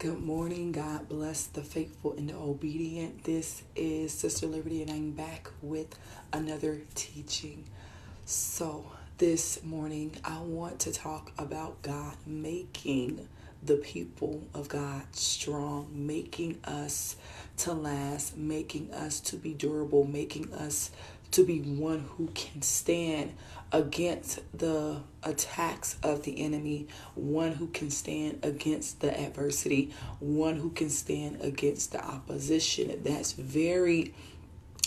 Good morning. God bless the faithful and the obedient. This is Sister Liberty, and I'm back with another teaching. So, this morning, I want to talk about God making the people of God strong, making us to last, making us to be durable, making us to be one who can stand against the attacks of the enemy, one who can stand against the adversity, one who can stand against the opposition. That's very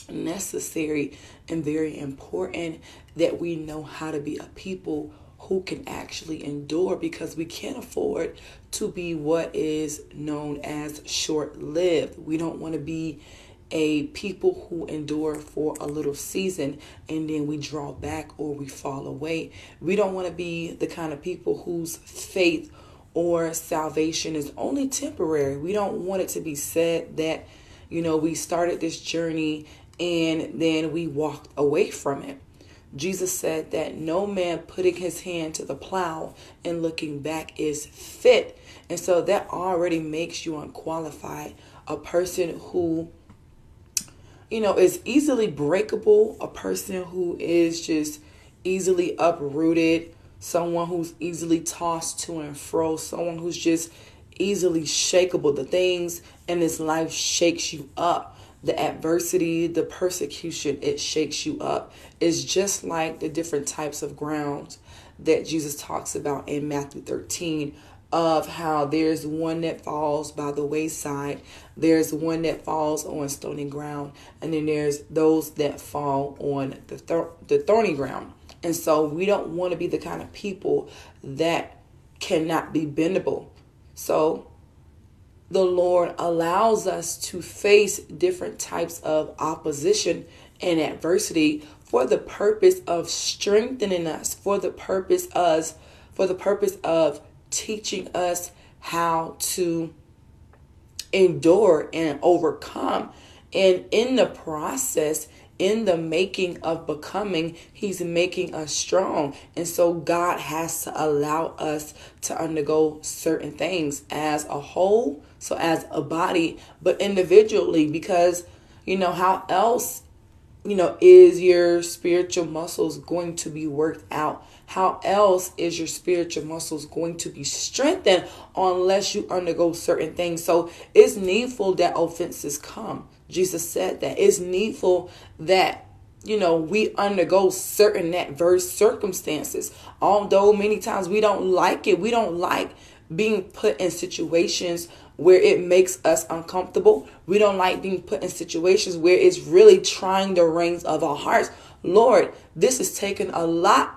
necessary and very important, that we know how to be a people who can actually endure, because we can't afford to be what is known as short-lived. We don't want to be a people who endure for a little season and then we draw back or we fall away. We don't want to be the kind of people whose faith or salvation is only temporary. We don't want it to be said that, we started this journey and then we walked away from it. Jesus said that no man putting his hand to the plow and looking back is fit. And so that already makes you unqualified. A person who is easily breakable, a person who is just easily uprooted, someone who's easily tossed to and fro, someone who's just easily shakeable. The things in this life shakes you up. The adversity, the persecution, it shakes you up. It's just like the different types of grounds that Jesus talks about in Matthew 13, of how there's one that falls by the wayside, there's one that falls on stony ground, and then there's those that fall on the thorny ground. And so we don't want to be the kind of people that cannot be bendable. So the Lord allows us to face different types of opposition and adversity for the purpose of strengthening us, for the purpose of teaching us how to endure and overcome. And in the process, in the making of becoming, he's making us strong. And so God has to allow us to undergo certain things as a whole, so as a body, but individually, because how else is your spiritual muscles going to be worked out? How else is your spiritual muscles going to be strengthened unless you undergo certain things? So it's needful that offenses come. Jesus said that it's needful that, we undergo certain adverse circumstances. Although many times we don't like it. We don't like being put in situations where it makes us uncomfortable. We don't like being put in situations where it's really trying the reins of our hearts. Lord, this is taking a lot,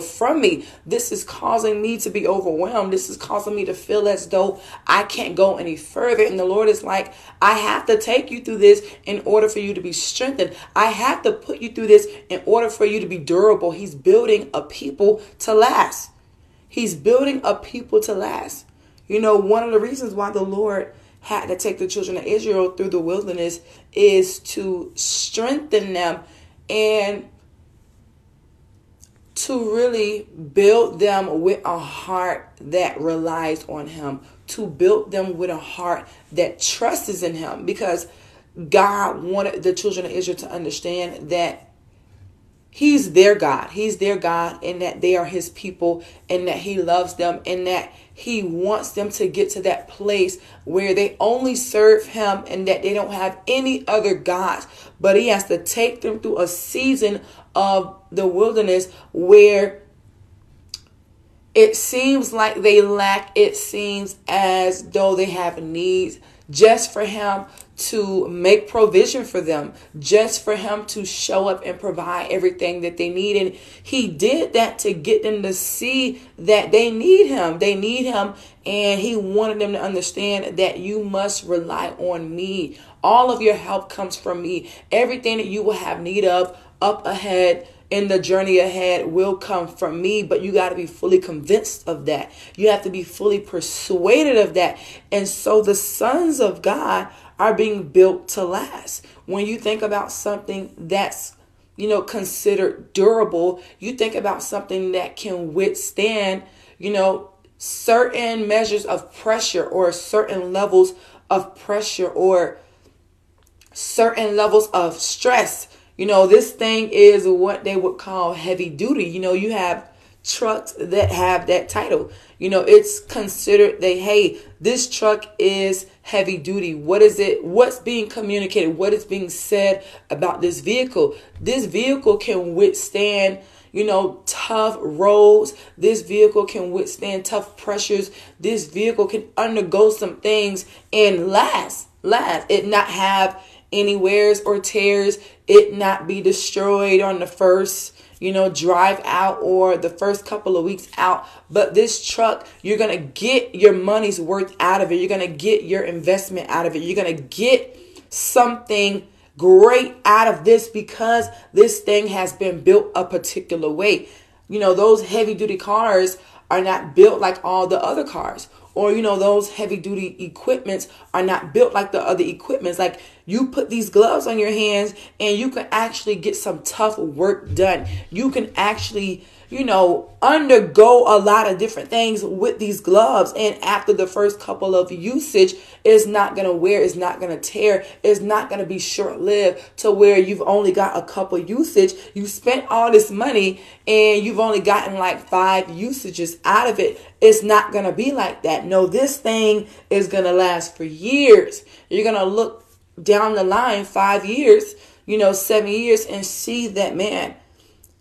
from me. This is causing me to be overwhelmed. This is causing me to feel as though I can't go any further. And the Lord is like, I have to take you through this in order for you to be strengthened. I have to put you through this in order for you to be durable. He's building a people to last. He's building a people to last. One of the reasons why the Lord had to take the children of Israel through the wilderness is to strengthen them and to really build them with a heart that relies on him, to build them with a heart that trusts in him, because God wanted the children of Israel to understand that he's their God. He's their God, and that they are his people, and that he loves them, and that he wants them to get to that place where they only serve him and that they don't have any other gods. But he has to take them through a season of the wilderness where it seems like they lack. It seems as though they have needs, just for him to make provision for them, just for him to show up and provide everything that they need. And he did that to get them to see that they need him. They need him. And he wanted them to understand that you must rely on me. All of your help comes from me. Everything that you will have need of up ahead in the journey ahead will come from me, but you got to be fully convinced of that. You have to be fully persuaded of that. And so the sons of God are being built to last. When you think about something that's, considered durable, you think about something that can withstand, certain measures of pressure or certain levels of pressure or certain levels of stress. This thing is what they would call heavy duty. You have trucks that have that title. It's considered hey, this truck is heavy duty. What is it? What's being communicated? What is being said about this vehicle? This vehicle can withstand tough roads. This vehicle can withstand tough pressures. This vehicle can undergo some things and last. It not have any wears or tears. It not be destroyed on the first drive out or the first couple of weeks out. But this truck, you're going to get your money's worth out of it. You're going to get your investment out of it. You're going to get something great out of this because this thing has been built a particular way. Those heavy duty cars are not built like all the other cars. Or, those heavy duty equipments are not built like the other equipments. Like you put these gloves on your hands and you can actually get some tough work done. You can actually, undergo a lot of different things with these gloves. And after the first couple of usage, it's not going to wear, it's not going to tear, it's not going to be short lived to where you've only got a couple usage. You spent all this money and you've only gotten like 5 usages out of it. It's not going to be like that. No, this thing is going to last for years. You're going to look down the line 5 years, 7 years and see that, man,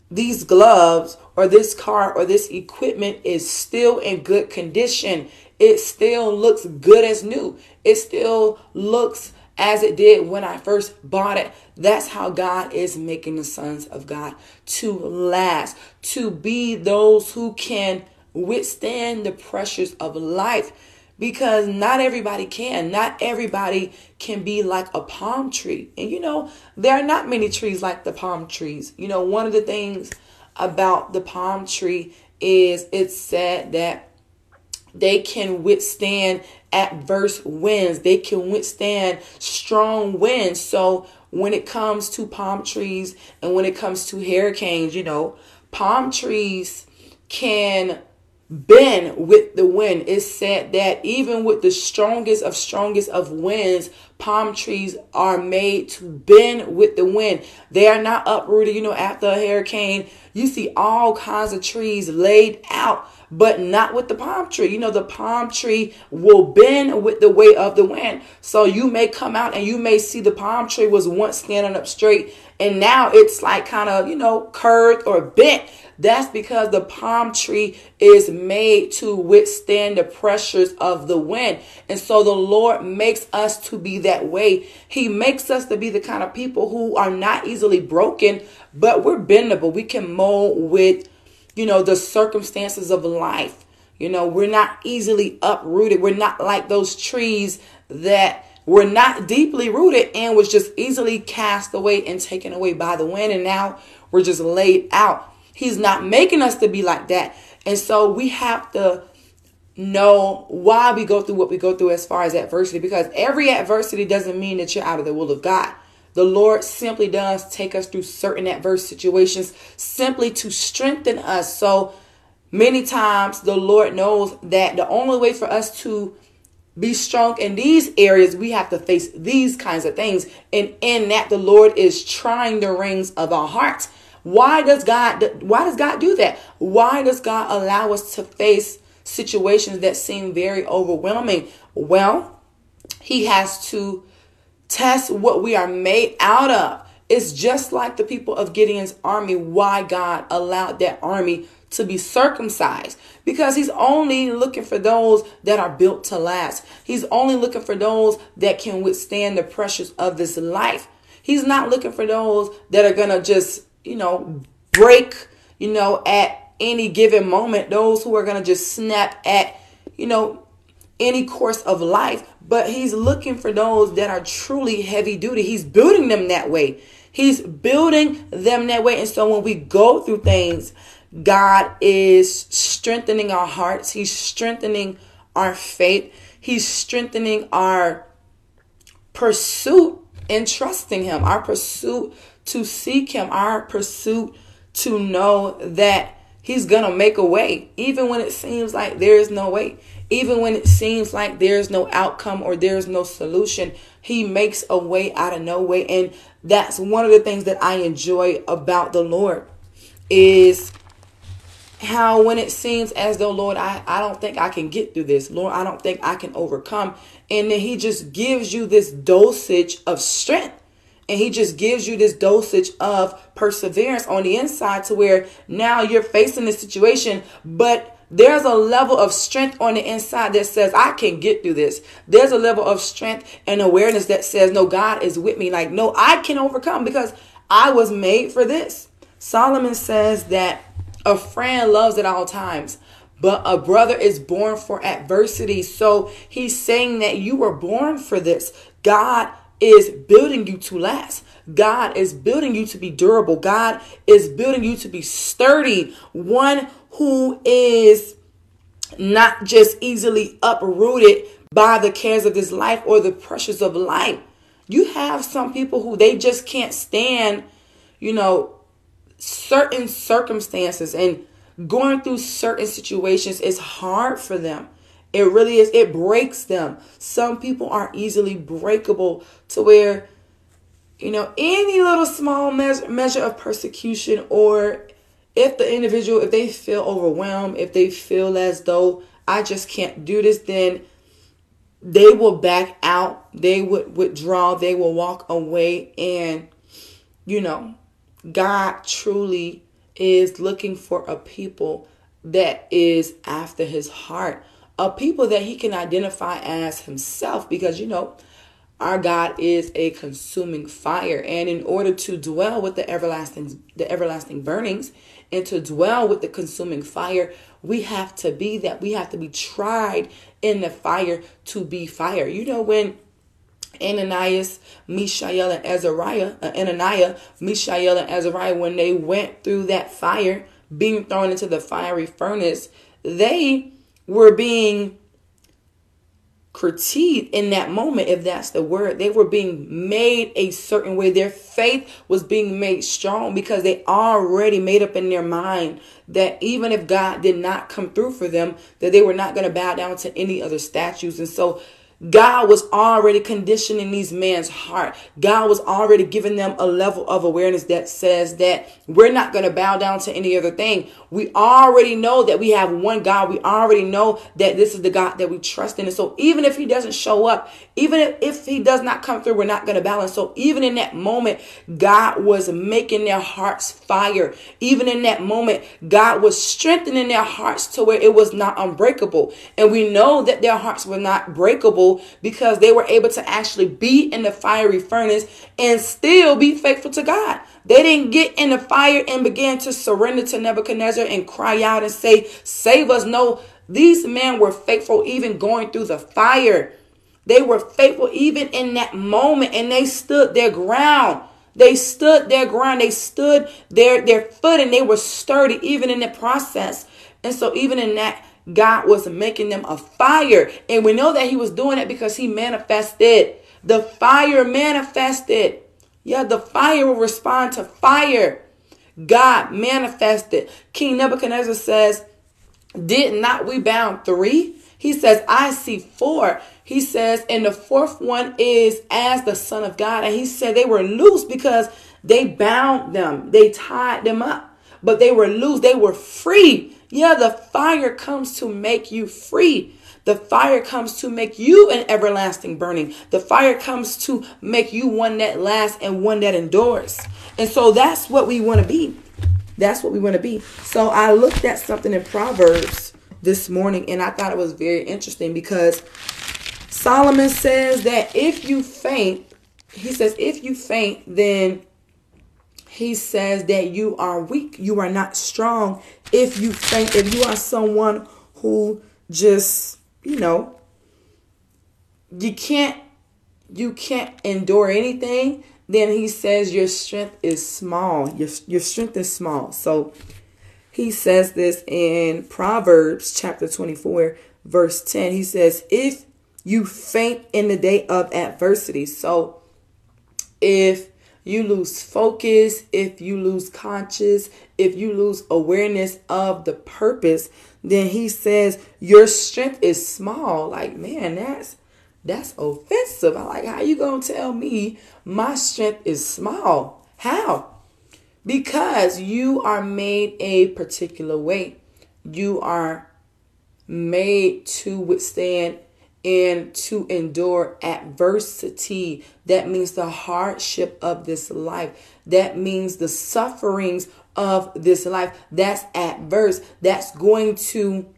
these gloves or this car or this equipment is still in good condition. It still looks good as new. It still looks as it did when I first bought it. That's how God is making the sons of God to last, to be those who can withstand the pressures of life, because not everybody can. Not everybody can be like a palm tree. And there are not many trees like the palm trees. One of the things about the palm tree is it's said that they can withstand adverse winds. They can withstand strong winds. So when it comes to palm trees and when it comes to hurricanes, palm trees can bend with the wind. It's said that even with the strongest of winds, palm trees are made to bend with the wind. They are not uprooted. After a hurricane, you see all kinds of trees laid out, but not with the palm tree. The palm tree will bend with the weight of the wind. So you may come out and you may see the palm tree was once standing up straight and now it's like kind of, curved or bent. That's because the palm tree is made to withstand the pressures of the wind. And so the Lord makes us to be that way. He makes us to be the kind of people who are not easily broken, but we're bendable. We can mold with, the circumstances of life. We're not easily uprooted. We're not like those trees that were not deeply rooted and was just easily cast away and taken away by the wind. And now we're just laid out. He's not making us to be like that. And so we have to know why we go through what we go through as far as adversity, because every adversity doesn't mean that you're out of the will of God. The Lord simply does take us through certain adverse situations simply to strengthen us. So many times the Lord knows that the only way for us to be strong in these areas, we have to face these kinds of things. And in that, the Lord is trying the rings of our hearts. Why does God do that? Why does God allow us to face situations that seem very overwhelming? Well, He has to test what we are made out of. It's just like the people of Gideon's army, why God allowed that army to be circumcised, because He's only looking for those that are built to last. He's only looking for those that can withstand the pressures of this life. He's not looking for those that are going to just break, at any given moment, those who are going to just snap at, any course of life. But He's looking for those that are truly heavy duty. He's building them that way. He's building them that way. And so when we go through things, God is strengthening our hearts. He's strengthening our faith. He's strengthening our pursuit in trusting Him, our pursuit to seek Him, our pursuit to know that He's going to make a way, even when it seems like there is no way. Even when it seems like there's no outcome or there's no solution, he makes a way out of no way. And that's one of the things that I enjoy about the Lord, is how when it seems as though, Lord, I don't think I can get through this. Lord, I don't think I can overcome. And then he just gives you this dosage of strength. And he just gives you this dosage of perseverance on the inside, to where now you're facing this situation, but there's a level of strength on the inside that says, I can get through this. There's a level of strength and awareness that says, no, God is with me. Like, no, I can overcome because I was made for this. Solomon says that a friend loves at all times, but a brother is born for adversity. So he's saying that you were born for this. God is building you to last. God is building you to be durable. God is building you to be sturdy. One who is not just easily uprooted by the cares of this life or the pressures of life. You have some people who they just can't stand, certain circumstances, and going through certain situations is hard for them. It really is. It breaks them. Some people are easily breakable, to where, any little small measure of persecution, or if the individual, if they feel overwhelmed, if they feel as though I just can't do this, then they will back out. They would withdraw. They will walk away. And, God truly is looking for a people that is after his heart. A people that he can identify as himself, because, our God is a consuming fire. And in order to dwell with the everlasting burnings, and to dwell with the consuming fire, we have to be that. We have to be tried in the fire to be fire. When Ananias, Mishael, and Azariah, when they went through that fire, being thrown into the fiery furnace, they were being critiqued in that moment, if that's the word. They were being made a certain way. Their faith was being made strong, because they already made up in their mind that even if God did not come through for them, that they were not going to bow down to any other statues. And so God was already conditioning these men's heart. God was already giving them a level of awareness that says that we're not going to bow down to any other thing. We already know that we have one God. We already know that this is the God that we trust in. And so even if he doesn't show up, even if he does not come through, we're not going to bow down. So even in that moment, God was making their hearts fire. Even in that moment, God was strengthening their hearts to where it was not unbreakable. And we know that their hearts were not breakable because they were able to actually be in the fiery furnace and still be faithful to God. They didn't get in the fire and begin to surrender to Nebuchadnezzar and cry out and say, save us. No, these men were faithful even going through the fire. They were faithful even in that moment, and they stood their ground. They stood their ground. They stood their foot, and they were sturdy even in the process. And so even in that, God was making them a fire. And we know that he was doing it because he manifested. The fire manifested. Yeah, the fire will respond to fire. God manifested. King Nebuchadnezzar says, did not we bound 3? He says, I see 4. He says, and the 4th one is as the Son of God. And he said they were loose because they bound them. They tied them up, but they were loose. They were free. Yeah, the fire comes to make you free. The fire comes to make you an everlasting burning. The fire comes to make you one that lasts and one that endures. And so that's what we want to be. That's what we want to be. So I looked at something in Proverbs this morning, and I thought it was very interesting, because Solomon says that if you faint, then he says that you are weak. You are not strong. If you faint, if you are someone who just, you can't endure anything, then he says your strength is small. Your strength is small. So he says this in Proverbs chapter 24, verse 10. He says, if you faint in the day of adversity. So if you lose focus, if you lose conscious, if you lose awareness of the purpose, then he says your strength is small. Like, man, that's offensive. I like, how you gonna tell me my strength is small? How? Because you are made a particular way. You are made to withstand and to endure adversity. That means the hardship of this life. That means the sufferings of this life. That's adverse. That's going to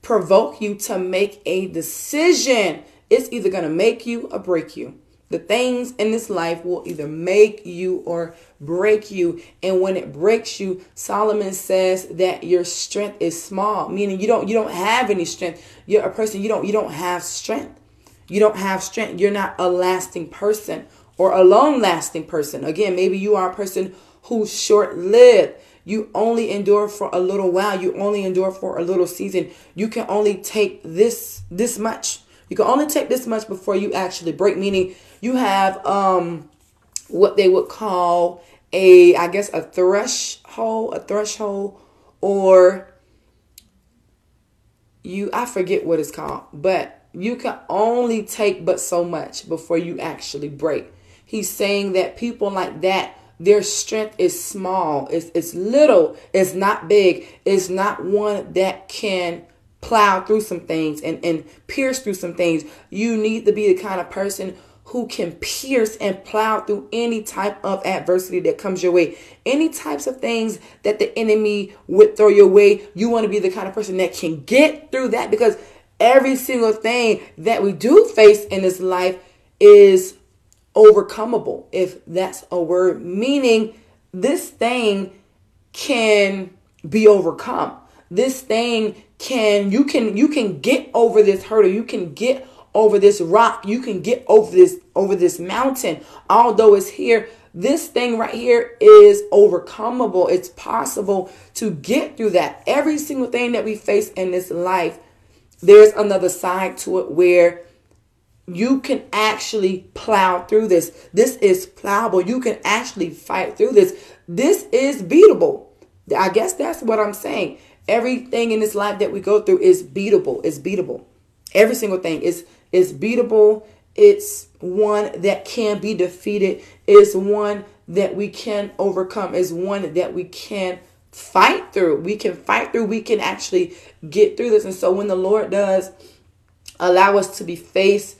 provoke you to make a decision. It's either going to make you or break you. The things in this life will either make you or break you. And when it breaks you, Solomon says that your strength is small, meaning you don't have any strength. You're a person, you don't have strength. You don't have strength. You're not a lasting person or a long-lasting person. Again, maybe you are a person who's short-lived. You only endure for a little while. You only endure for a little season. You can only take this much. You can only take this much before you actually break, meaning you have what they would call a threshold, or I forget what it's called, but you can only take but so much before you actually break. He's saying that people like that, their strength is small. It's little. It's not big. It's not one that can plow through some things and pierce through some things. You need to be the kind of person who can pierce and plow through any type of adversity that comes your way. Any types of things that the enemy would throw your way. You want to be the kind of person that can get through that, because every single thing that we do face in this life is overcomable, if that's a word, meaning this thing can be overcome. This thing you can get over this hurdle. You can get over this rock. You can get over this mountain. Although it's here, this thing right here is overcomable. It's possible to get through that. Every single thing that we face in this life, there's another side to it where you can actually plow through this. This is plowable. You can actually fight through this. This is beatable. I guess that's what I'm saying. Everything in this life that we go through is beatable. It's beatable. Every single thing is beatable. It's one that can be defeated. It's one that we can overcome. It's one that we can fight through. We can fight through. We can actually get through this. And so when the Lord does allow us to be faced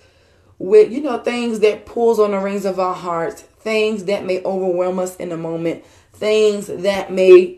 with, things that pulls on the reins of our hearts, things that may overwhelm us in a moment, things that may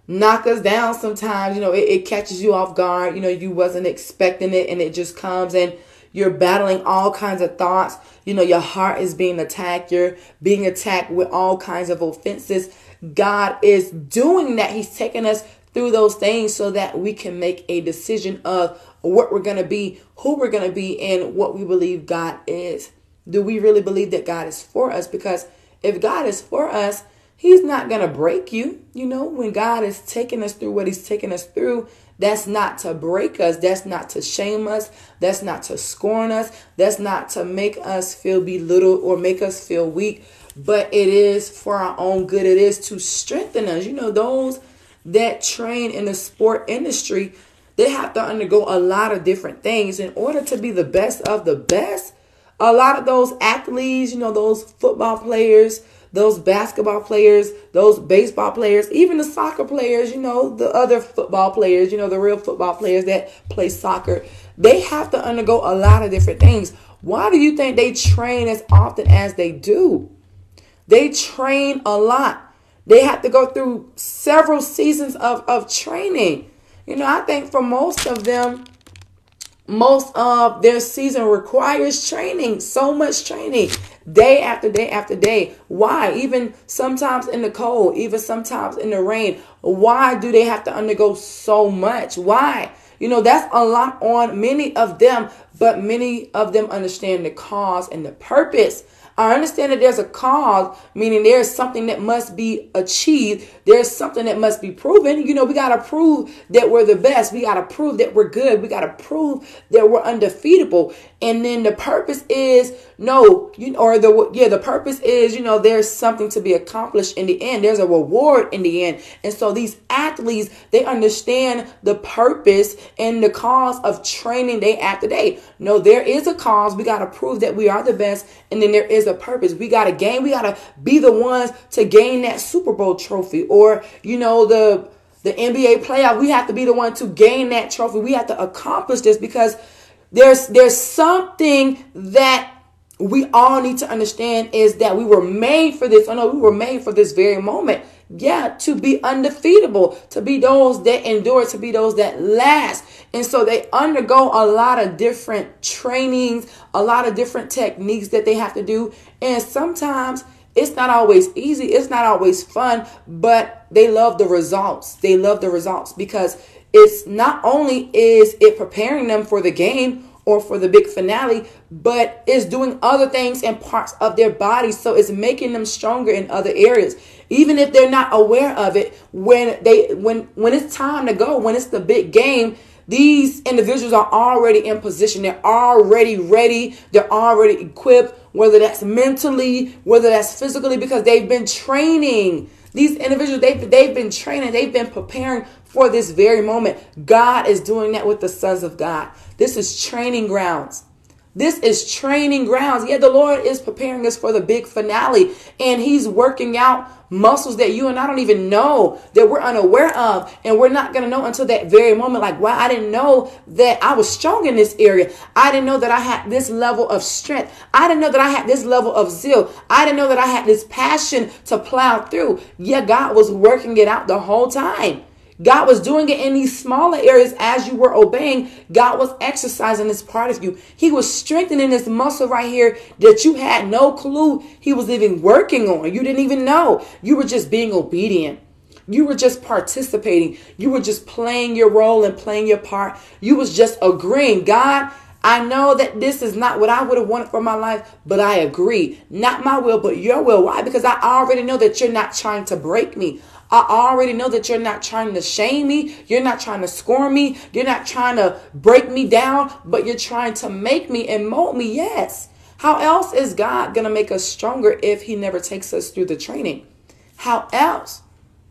knock us down sometimes, it catches you off guard, you wasn't expecting it, and it just comes, and you're battling all kinds of thoughts, your heart is being attacked, you're being attacked with all kinds of offenses. God is doing that. He's taking us through those things so that we can make a decision of what we're going to be, who we're going to be, and what we believe God is. Do we really believe that God is for us? Because if God is for us, He's not going to break you. When God is taking us through what He's taking us through, that's not to break us. That's not to shame us. That's not to scorn us. That's not to make us feel belittled or make us feel weak. But it is for our own good. It is to strengthen us. Those that train in the sport industry, they have to undergo a lot of different things in order to be the best of the best. A lot of those athletes, those football players, those basketball players, those baseball players, even the soccer players, the other football players, the real football players that play soccer, they have to undergo a lot of different things. Why do you think they train as often as they do? They train a lot. They have to go through several seasons of training. I think for most of them, most of their season requires training, so much training, day after day after day. Why? Even sometimes in the cold, even sometimes in the rain. Why do they have to undergo so much? Why? That's a lot on many of them. but many of them understand the cause and the purpose. I understand that there's a cause, meaning there's something that must be achieved. There's something that must be proven. You know, we got to prove that we're the best. We got to prove that we're good. We got to prove that we're undefeatable. And then the purpose is the purpose is, there's something to be accomplished in the end. There's a reward in the end. And so these athletes, they understand the purpose and the cause of training day after day. No, there is a cause. We got to prove that we are the best. And then there is a purpose. We got to gain. We got to be the ones to gain that Super Bowl trophy, or, the NBA playoff. We have to be the one to gain that trophy. We have to accomplish this because there's something that we all need to understand, is that we were made for this. We were made for this very moment. Yeah, to be undefeatable, to be those that endure, to be those that last. And so they undergo a lot of different trainings, a lot of different techniques that they have to do. And sometimes it's not always easy. It's not always fun, but they love the results. They love the results because it's not only is it preparing them for the game or for the big finale, but it's doing other things in parts of their body. So it's making them stronger in other areas. Even if they're not aware of it, when it's time to go, when it's the big game, these individuals are already in position. They're already ready. They're already equipped, whether that's mentally, whether that's physically, because they've been training. These individuals, they've been training. They've been preparing for this very moment. God is doing that with the sons of God. This is training grounds. This is training grounds. Yeah, the Lord is preparing us for the big finale, and he's working out muscles that you and I don't even know, that we're unaware of, and we're not going to know until that very moment. Like, wow, I didn't know that I was strong in this area. I didn't know that I had this level of strength. I didn't know that I had this level of zeal. I didn't know that I had this passion to plow through. Yeah, God was working it out the whole time. God was doing it in these smaller areas as you were obeying. God was exercising this part of you. He was strengthening this muscle right here that you had no clue he was even working on. You didn't even know. You were just being obedient. You were just participating. You were just playing your role and playing your part. You was just agreeing. God, I know that this is not what I would have wanted for my life, but I agree. Not my will, but your will. Why? Because I already know that you're not trying to break me. I already know that you're not trying to shame me. You're not trying to scorn me. You're not trying to break me down, but you're trying to make me and mold me. Yes. How else is God going to make us stronger if he never takes us through the training? How else?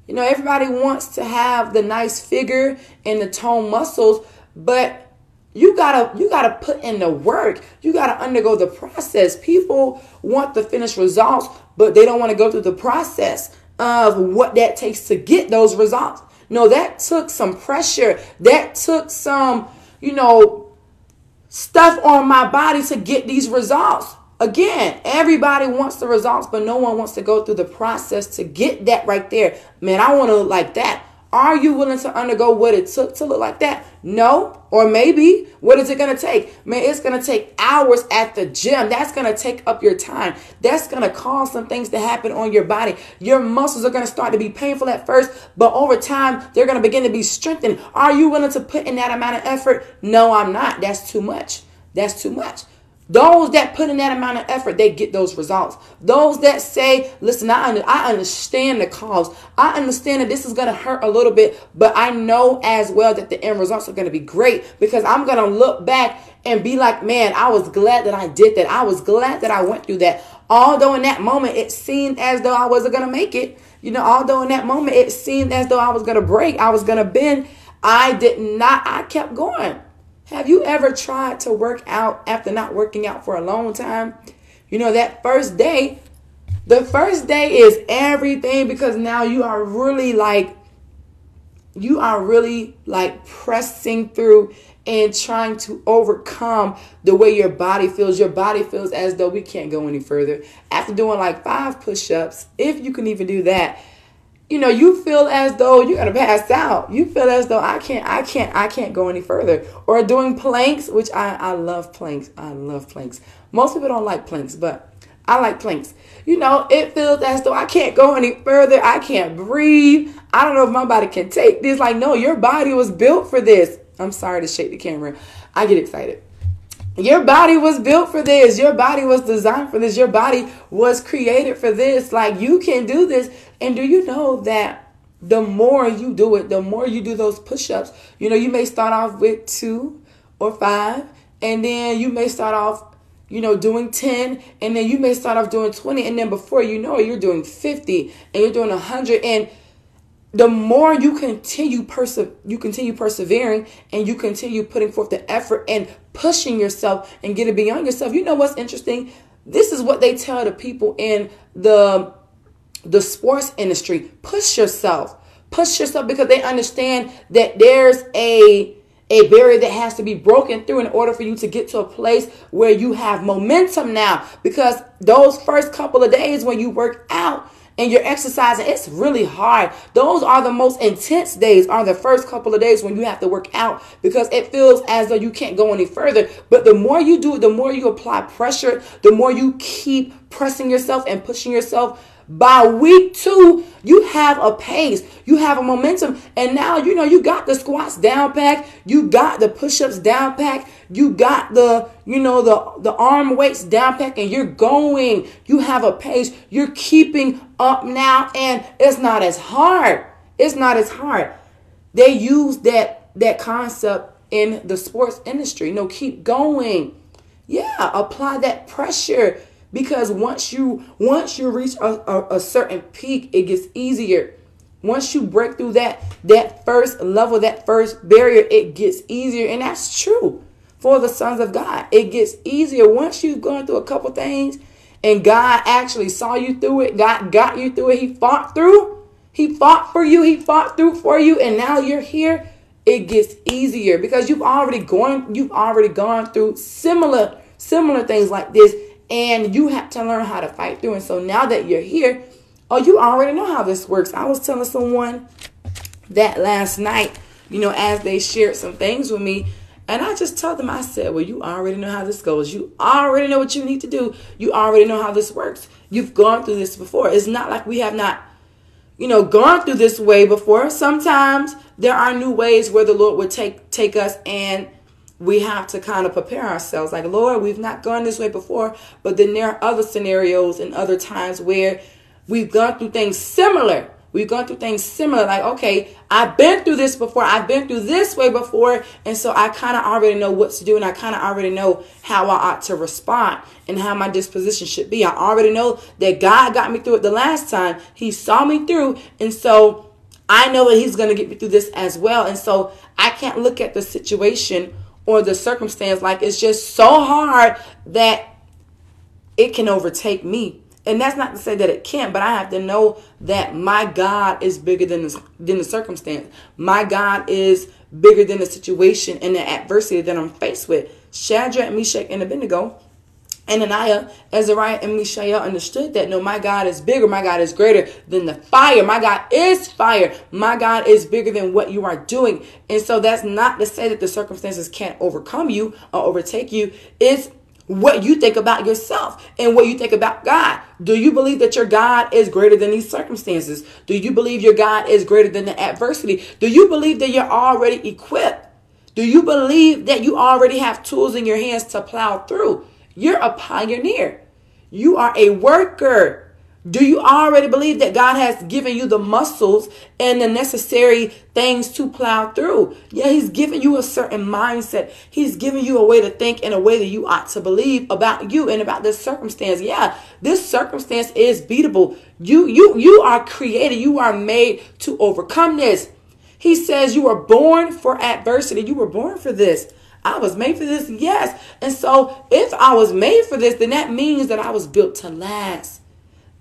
Everybody wants to have the nice figure and the toned muscles, but you gotta put in the work. You gotta undergo the process. People want the finished results, but they don't want to go through the process of what that takes to get those results. No, that took some pressure. That took some, stuff on my body to get these results. Again, everybody wants the results, but no one wants to go through the process to get that right there. Man, I want to look like that. Are you willing to undergo what it took to look like that? No. Or maybe, what is it going to take? Man, it's going to take hours at the gym. That's going to take up your time. That's going to cause some things to happen on your body. Your muscles are going to start to be painful at first, but over time, they're going to begin to be strengthened. Are you willing to put in that amount of effort? No, I'm not. That's too much. That's too much. Those that put in that amount of effort, they get those results. Those that say, listen, I understand the cause. I understand that this is going to hurt a little bit, but I know as well that the end results are going to be great because I'm going to look back and be like, man, I was glad that I did that. I was glad that I went through that. Although in that moment, it seemed as though I wasn't going to make it. Although in that moment, it seemed as though I was going to break. I was going to bend. I did not. I kept going. Have you ever tried to work out after not working out for a long time? That first day, the first day is everything because now you are really pressing through and trying to overcome the way your body feels. Your body feels as though we can't go any further. After doing 5 push-ups, if you can even do that, you feel as though you're going to pass out. You feel as though I can't go any further. Or doing planks, which I love planks. I love planks. Most people don't like planks, but I like planks. It feels as though I can't go any further. I can't breathe. I don't know if my body can take this. No, your body was built for this. I'm sorry to shake the camera. I get excited. Your body was built for this. Your body was designed for this. Your body was created for this. Like, you can do this. And do you know that the more you do it, the more you do those push-ups, you may start off with 2 or 5, and then you may start off, doing 10, and then you may start off doing 20, and then before you know it, you're doing 50, and you're doing 100, and the more you continue persevering, and you continue putting forth the effort and pushing yourself and getting beyond yourself. You know what's interesting? This is what they tell the people in the sports industry. Push yourself, because they understand that there's a barrier that has to be broken through in order for you to get to a place where you have momentum now. Because those first couple of days when you work out and you're exercising, it's really hard. Those are the most intense days, are the first couple of days when you have to work out, because it feels as though you can't go any further. But the more you do it, the more you apply pressure, the more you keep pressing yourself and pushing yourself. By week 2, you have a pace, you have a momentum, and now you got the squats down pack, you got the push-ups down pack, you got the arm weights down pack, and you're going. You have a pace, you're keeping up now, and it's not as hard. It's not as hard. They use that concept in the sports industry. Keep going. Yeah, apply that pressure. Because once you reach a certain peak, it gets easier. Once you break through that first level, that first barrier, it gets easier. And that's true for the sons of God. It gets easier once you've gone through a couple things and God actually saw you through it. God got you through it. He fought through. He fought for you. He fought through for you. And now you're here. It gets easier because you've already gone through similar things like this. And you have to learn how to fight through. And so now that you're here, you already know how this works. I was telling someone that last night, as they shared some things with me. And I just told them, I said, well, you already know how this goes. You already know what you need to do. You already know how this works. You've gone through this before. It's not like we have not, gone through this way before. Sometimes there are new ways where the Lord would take us, and we have to kind of prepare ourselves. Like, Lord, we've not gone this way before. But then there are other scenarios and other times where we've gone through things similar. Like, okay, I've been through this before. I've been through this way before. And so I kind of already know what to do. And I kind of already know how I ought to respond and how my disposition should be. I already know that God got me through it the last time. He saw me through. And so I know that he's going to get me through this as well. And so I can't look at the situation or the circumstance like it's just so hard that it can overtake me. And that's not to say that it can't, but I have to know that my God is bigger than the circumstance. My God is bigger than the situation and the adversity that I'm faced with. Shadrach, Meshach, and Abednego, Ananias, Azariah, and Mishael understood that, no, my God is bigger. My God is greater than the fire. My God is fire. My God is bigger than what you are doing. And so that's not to say that the circumstances can't overcome you or overtake you. It's what you think about yourself and what you think about God. Do you believe that your God is greater than these circumstances? Do you believe your God is greater than the adversity? Do you believe that you're already equipped? Do you believe that you already have tools in your hands to plow through? You're a pioneer. You are a worker. Do you already believe that God has given you the muscles and the necessary things to plow through? Yeah, he's given you a certain mindset. He's given you a way to think and a way that you ought to believe about you and about this circumstance. Yeah, this circumstance is beatable. You are created. You are made to overcome this. He says you were born for adversity. You were born for this. I was made for this, yes. And so if I was made for this, then that means that I was built to last.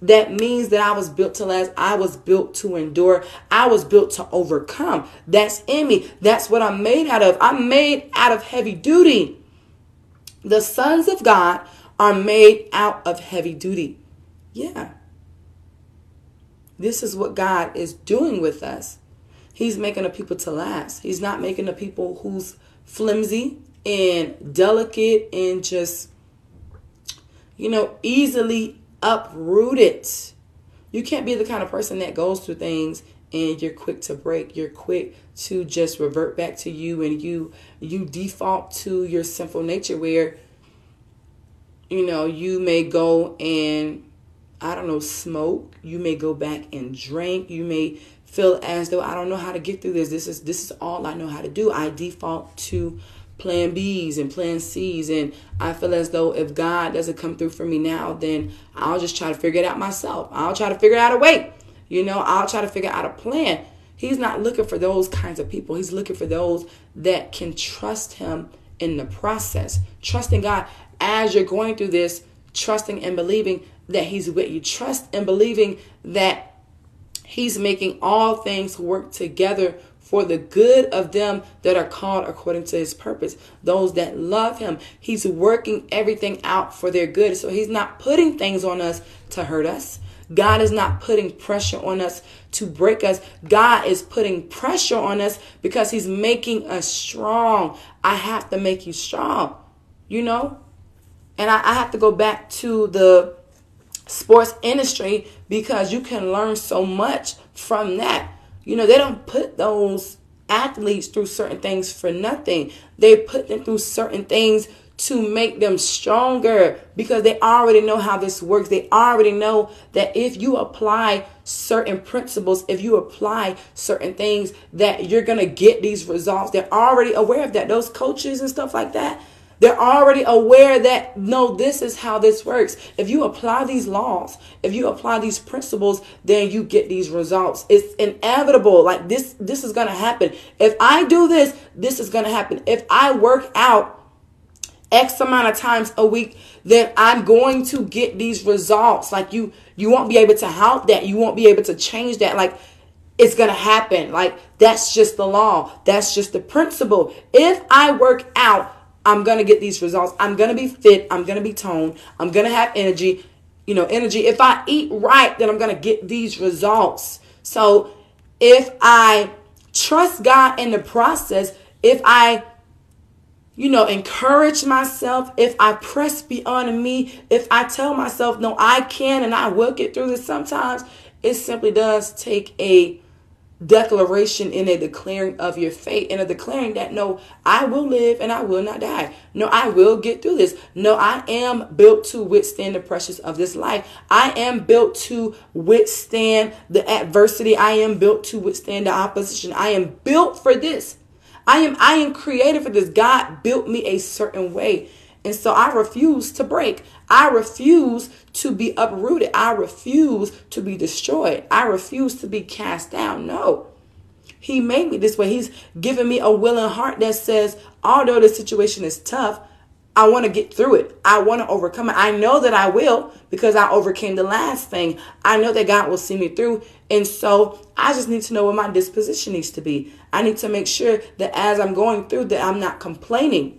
That means that I was built to last. I was built to endure. I was built to overcome. That's in me. That's what I'm made out of. I'm made out of heavy duty. The sons of God are made out of heavy duty. Yeah. This is what God is doing with us. He's making a people to last. He's not making a people who's flimsy and delicate and just, easily uprooted. You can't be the kind of person that goes through things and you're quick to break. You're quick to just revert back to you, and you default to your sinful nature where, you may go and, I don't know, smoke. You may go back and drink. You may feel as though I don't know how to get through this. This is all I know how to do. I default to plan B's and plan C's, and I feel as though if God doesn't come through for me now, then I'll just try to figure it out myself. I'll try to figure out a way. I'll try to figure out a plan. He's not looking for those kinds of people. He's looking for those that can trust him in the process. Trusting God as you're going through this, trusting and believing that he's with you. Trust and believing that he's making all things work together for the good of them that are called according to his purpose. Those that love him, he's working everything out for their good. So he's not putting things on us to hurt us. God is not putting pressure on us to break us. God is putting pressure on us because he's making us strong. I have to make you strong, And I have to go back to the sports industry because you can learn so much from that. They don't put those athletes through certain things for nothing. They put them through certain things to make them stronger because they already know how this works. They already know that if you apply certain principles, if you apply certain things, that you're going to get these results. They're already aware of that. Those coaches and stuff like that, they're already aware that, no, this is how this works. If you apply these laws, if you apply these principles, then you get these results. It's inevitable. Like this is going to happen. If I do this, this is going to happen. If I work out X amount of times a week, then I'm going to get these results. Like you won't be able to help that. You won't be able to change that. Like it's going to happen. Like that's just the law. That's just the principle. If I work out, I'm going to get these results. I'm going to be fit. I'm going to be toned. I'm going to have energy. If I eat right, then I'm going to get these results. So if I trust God in the process, if I, encourage myself, if I press beyond me, if I tell myself, no, I can and I will get through this, sometimes it simply does take a declaration in a declaring of your faith and a declaring that, no, I will live and I will not die. No, I will get through this. No, I am built to withstand the pressures of this life. I am built to withstand the adversity. I am built to withstand the opposition. I am built for this. I am created for this. God built me a certain way. And so I refuse to break. I refuse to be uprooted. I refuse to be destroyed. I refuse to be cast down. No. He made me this way. He's given me a willing heart that says, although the situation is tough, I want to get through it. I want to overcome it. I know that I will because I overcame the last thing. I know that God will see me through. And so I just need to know what my disposition needs to be. I need to make sure that as I'm going through that I'm not complaining.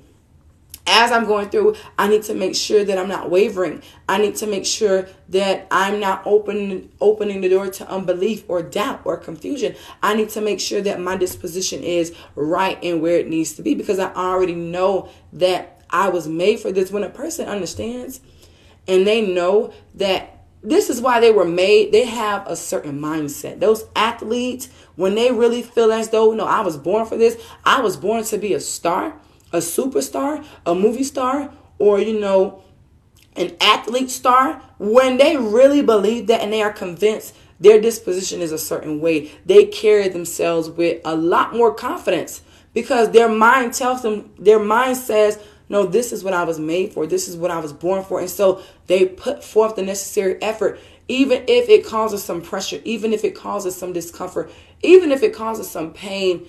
As I'm going through, I need to make sure that I'm not wavering. I need to make sure that I'm not opening the door to unbelief or doubt or confusion. I need to make sure that my disposition is right and where it needs to be because I already know that I was made for this. When a person understands and they know that this is why they were made, they have a certain mindset. Those athletes, when they really feel as though, no, I was born for this. I was born to be a star, a superstar, a movie star, or, an athlete star. When they really believe that and they are convinced their disposition is a certain way, they carry themselves with a lot more confidence because their mind tells them, their mind says, no, this is what I was made for. This is what I was born for. And so they put forth the necessary effort, even if it causes some pressure, even if it causes some discomfort, even if it causes some pain.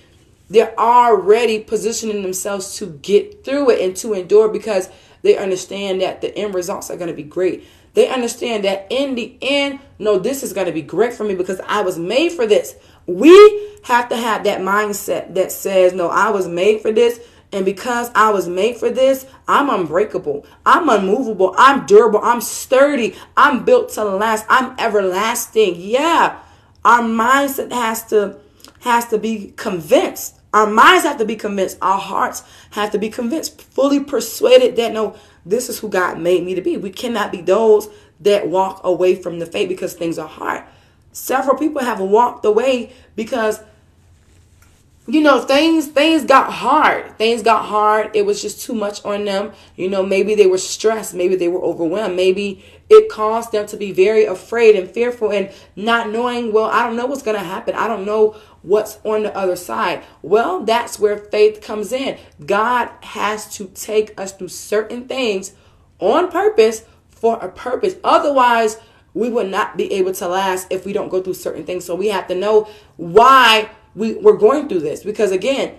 They're already positioning themselves to get through it and to endure because they understand that the end results are going to be great. They understand that in the end, no, this is going to be great for me because I was made for this. We have to have that mindset that says, no, I was made for this. And because I was made for this, I'm unbreakable. I'm unmovable. I'm durable. I'm sturdy. I'm built to last. I'm everlasting. Yeah. Our mindset has to be convinced. Our minds have to be convinced. Our hearts have to be convinced, fully persuaded that, no, this is who God made me to be. We cannot be those that walk away from the faith because things are hard. Several people have walked away because, things got hard. Things got hard. It was just too much on them. Maybe they were stressed. Maybe they were overwhelmed. Maybe it caused them to be very afraid and fearful and not knowing, well, I don't know what's going to happen. I don't know what's on the other side. Well, that's where faith comes in. God has to take us through certain things on purpose for a purpose. Otherwise, we would not be able to last if we don't go through certain things. So we have to know why we're going through this. Because again,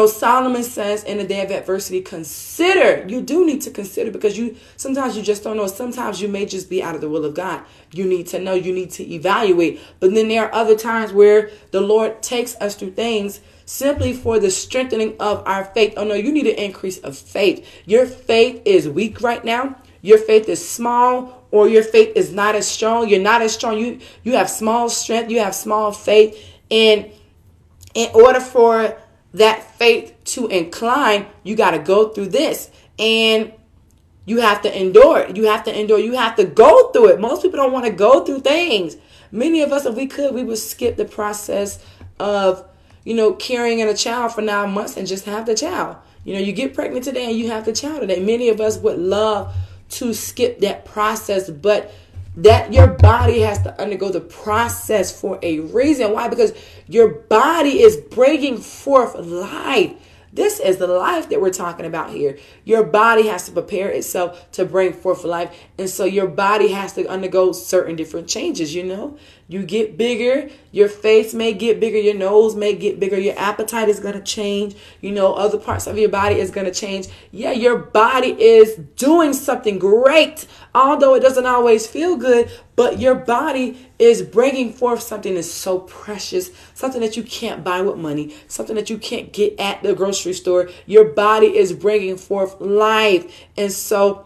Solomon says in the day of adversity, consider. You do need to consider, because sometimes you just don't know. Sometimes you may just be out of the will of God. You need to know. You need to evaluate. But then there are other times where the Lord takes us through things simply for the strengthening of our faith. Oh no, you need an increase of faith. Your faith is weak right now. Your faith is small, or your faith is not as strong. You're not as strong. You have small strength. You have small faith. And in order for that faith to incline, you got to go through this. And you have to endure it. You have to endure. You have to go through it. Most people don't want to go through things. Many of us, if we could, we would skip the process of, carrying a child for 9 months and just have the child. You get pregnant today and you have the child today. Many of us would love to skip that process, but that your body has to undergo the process for a reason. Why? Because your body is bringing forth life. This is the life that we're talking about here. Your body has to prepare itself to bring forth life. And so your body has to undergo certain different changes, You get bigger, your face may get bigger, your nose may get bigger, your appetite is going to change, other parts of your body is going to change. Yeah, your body is doing something great, although it doesn't always feel good, but your body is bringing forth something that's so precious, something that you can't buy with money, something that you can't get at the grocery store. Your body is bringing forth life. And so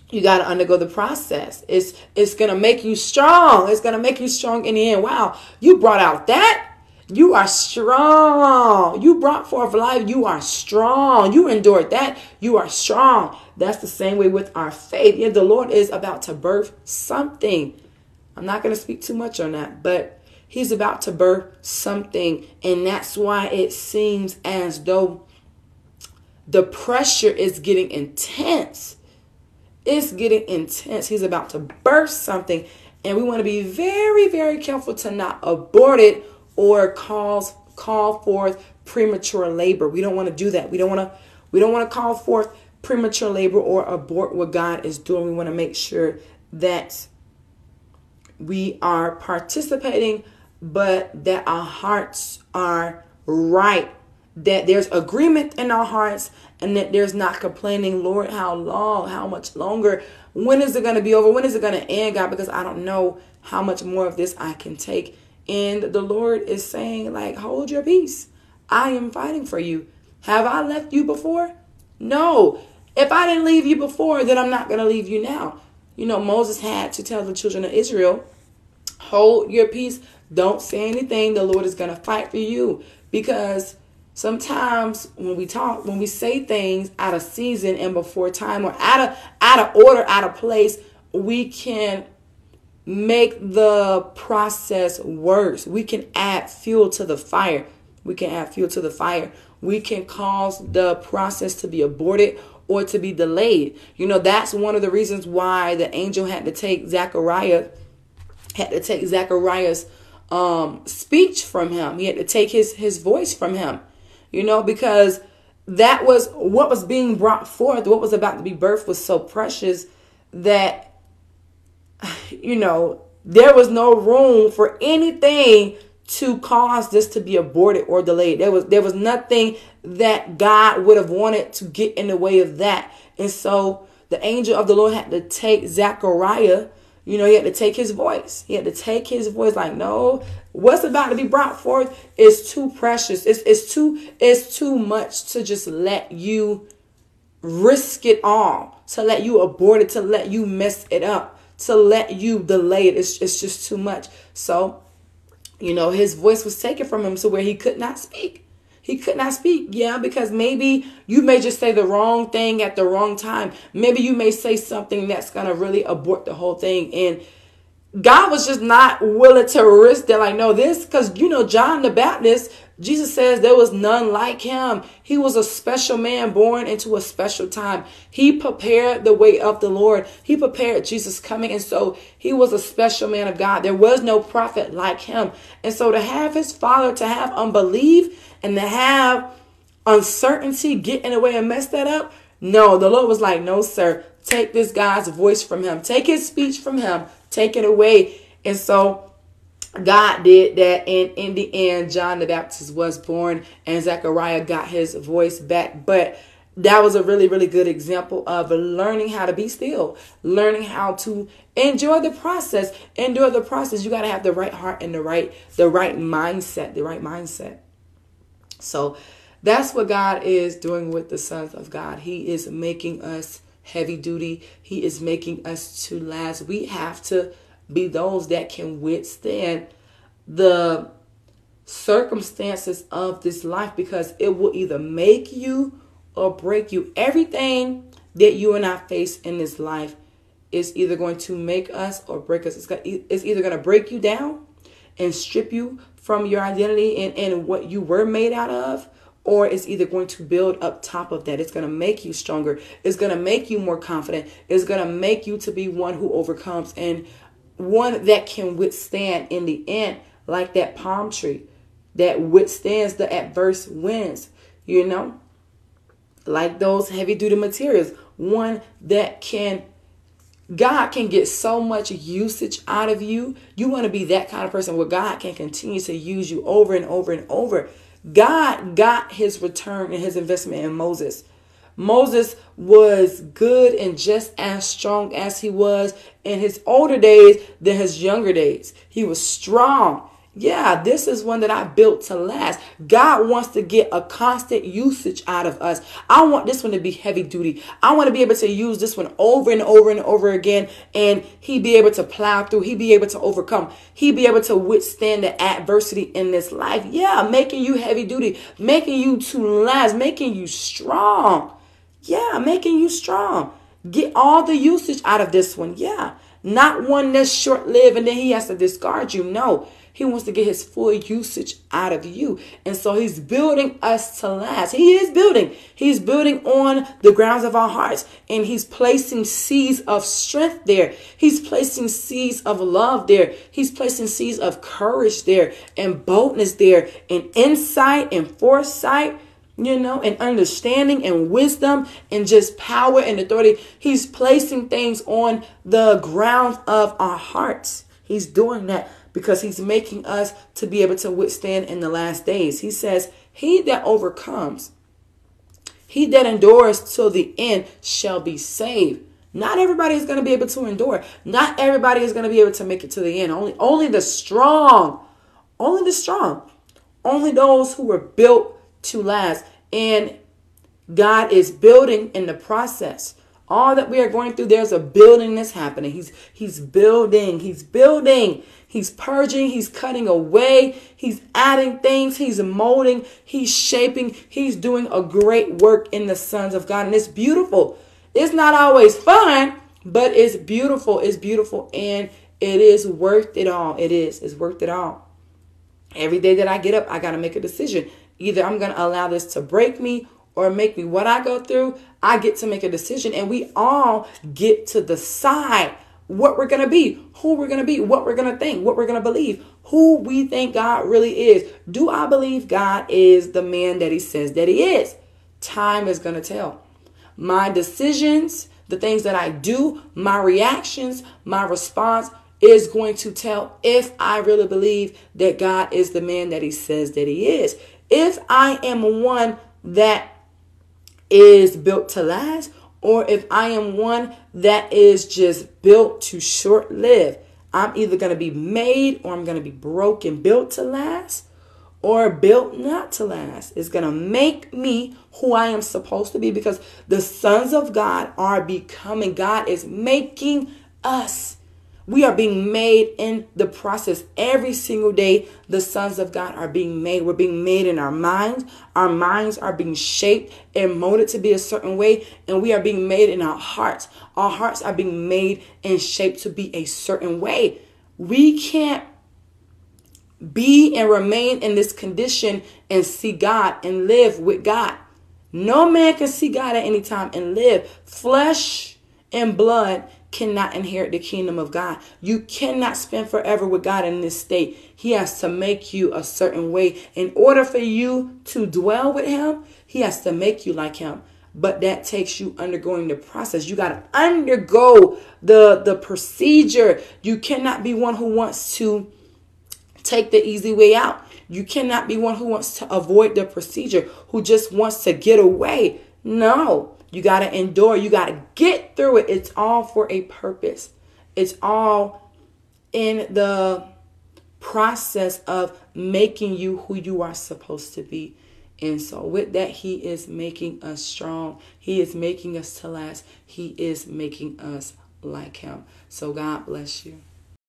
you got to undergo the process. It's going to make you strong. It's going to make you strong in the end. Wow, you brought out that. You are strong. You brought forth life. You are strong. You endured that. You are strong. That's the same way with our faith. Yeah, the Lord is about to birth something. I'm not going to speak too much on that, but he's about to birth something. And that's why it seems as though the pressure is getting intense. It's getting intense. He's about to burst something. And we want to be very, very careful to not abort it or call forth premature labor. We don't want to do that. We don't want to call forth premature labor or abort what God is doing. We want to make sure that we are participating, but that our hearts are right, that there's agreement in our hearts, and that there's not complaining. Lord, how long? How much longer? When is it going to be over? When is it going to end, God? Because I don't know how much more of this I can take. And the Lord is saying, hold your peace. I am fighting for you. Have I left you before? No. If I didn't leave you before, then I'm not going to leave you now. Moses had to tell the children of Israel, hold your peace. Don't say anything. The Lord is going to fight for you. Because sometimes when we say things out of season and before time, or out of order, out of place, we can make the process worse. We can add fuel to the fire. We can cause the process to be aborted or to be delayed. That's one of the reasons why the angel had to take Zechariah's speech from him. He had to take his voice from him, because that was what was being brought forth. What was about to be birthed was so precious that, there was no room for anything to cause this to be aborted or delayed. There was nothing that God would have wanted to get in the way of that. And so the angel of the Lord had to take Zechariah, he had to take his voice. He had to take his voice no, what's about to be brought forth is too precious. It's too much to just let you risk it all, to let you abort it, to let you mess it up, to let you delay it. It's just too much. So, his voice was taken from him to where he could not speak. He could not speak. Yeah, because maybe you may just say the wrong thing at the wrong time. Maybe you may say something that's going to really abort the whole thing. And God was just not willing to risk that. Like, no, this, because, John the Baptist, Jesus says there was none like him. He was a special man born into a special time. He prepared the way of the Lord. He prepared Jesus coming. And so he was a special man of God. There was no prophet like him. And so to have his father, to have unbelief and to have uncertainty get in the way and mess that up. No, the Lord was like, no, sir, take this guy's voice from him. Take his speech from him. Take it away. And so God did that. And in the end, John the Baptist was born and Zechariah got his voice back. But that was a really, really good example of learning how to be still, learning how to enjoy the process. Endure the process. You got to have the right heart and the right mindset. So that's what God is doing with the sons of God. He is making us heavy duty. He is making us to last. We have to be those that can withstand the circumstances of this life, because it will either make you or break you. Everything that you and I face in this life is either going to make us or break us. It's either going to break you down and strip you from your identity and what you were made out of, or it's either going to build up top of that. It's going to make you stronger. It's going to make you more confident. It's going to make you to be one who overcomes and one that can withstand in the end, like that palm tree that withstands the adverse winds, like those heavy duty materials. One that God can get so much usage out of you. You want to be that kind of person where God can continue to use you over and over and over. God got his return and his investment in Moses. Moses was good and just as strong as he was in his older days than his younger days. He was strong. Yeah, this is one that I built to last. God wants to get a constant usage out of us. I want this one to be heavy duty. I want to be able to use this one over and over and over again. And he be able to plow through. He be able to overcome. He be able to withstand the adversity in this life. Yeah, making you heavy duty, making you to last, making you strong. Yeah, making you strong. Get all the usage out of this one. Yeah, not one that's short-lived and then he has to discard you. No. He wants to get his full usage out of you. And so he's building us to last. He is building. He's building on the grounds of our hearts. And he's placing seeds of strength there. He's placing seeds of love there. He's placing seeds of courage there and boldness there and insight and foresight, and understanding and wisdom and just power and authority. He's placing things on the ground of our hearts. He's doing that because he's making us to be able to withstand in the last days. He says, he that overcomes, he that endures till the end shall be saved. Not everybody is going to be able to endure. Not everybody is going to be able to make it to the end. Only the strong. Only the strong. Only those who were built to last. And God is building in the process. All that we are going through, there's a building that's happening. He's building. He's purging. He's cutting away. He's adding things. He's molding. He's shaping. He's doing a great work in the sons of God. And it's beautiful. It's not always fun, but it's beautiful. It's beautiful. And it is worth it all. It is. It's worth it all. Every day that I get up, I got to make a decision. Either I'm going to allow this to break me or make me what I go through. I get to make a decision, and we all get to decide what we're going to be, who we're going to be, what we're going to think, what we're going to believe, who we think God really is. Do I believe God is the man that he says that he is? Time is going to tell. My decisions, the things that I do, my reactions, my response is going to tell if I really believe that God is the man that he says that he is. If I am one that is built to last, or if I am one that is just built to short live. I'm either going to be made or I'm going to be broken, built to last or built not to last. It's going to make me who I am supposed to be, because the sons of God are becoming. God is making us. We are being made in the process. Every single day, the sons of God are being made. We're being made in our minds. Our minds are being shaped and molded to be a certain way. And we are being made in our hearts. Our hearts are being made and shaped to be a certain way. We can't be and remain in this condition and see God and live with God. No man can see God at any time and live. Flesh and blood cannot inherit the kingdom of God. You cannot spend forever with God in this state. He has to make you a certain way. In order for you to dwell with him, he has to make you like him. But that takes you undergoing the process. You got to undergo the procedure. You cannot be one who wants to take the easy way out. You cannot be one who wants to avoid the procedure, who just wants to get away. No, you got to endure. You got to get through it. It's all for a purpose. It's all in the process of making you who you are supposed to be. And so with that, he is making us strong. He is making us to last. He is making us like him. So God bless you.